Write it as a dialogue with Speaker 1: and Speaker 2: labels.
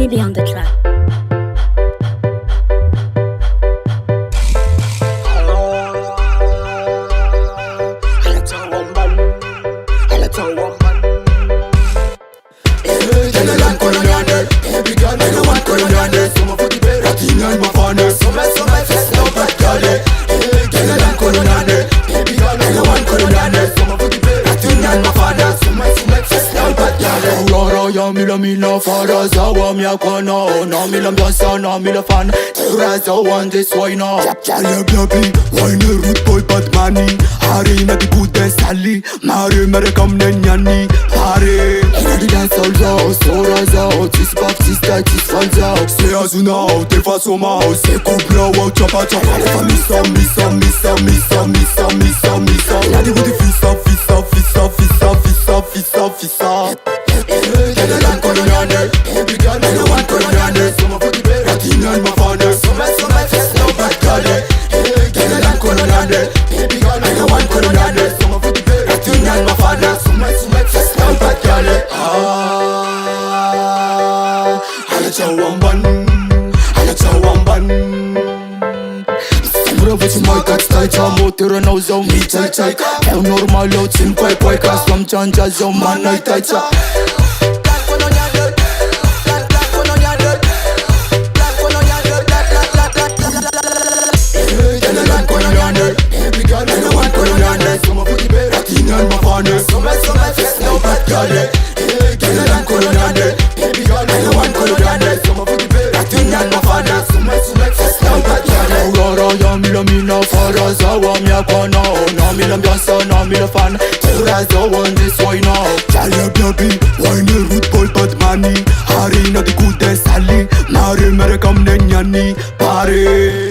Speaker 1: CB on the track.
Speaker 2: Mila fara zawa miakwana na mila mjasa na mila fan Turaza one this why now jiaby wine root boy bad money Hari na di good sally Mare mere kam ne Niany Hari di dance all zao Sora zao Tis baptista tis fan zao Se azunao te faso mao Se kubla wow chapa chapa Lefa misa misa misa misa misa misa misa La di good fisa fisa fisa fisa fisa fisa fisa Motor nou zo mi chai chai Eu normal eu țin coi coi Ca să-mi changea zo manai tai cha Mina fara zawa miakwana na mila mjasa na mila fan Turaza one this why now jiaby wine root boy bad money Hari na di good sally Mare mere kam ne Niany Pare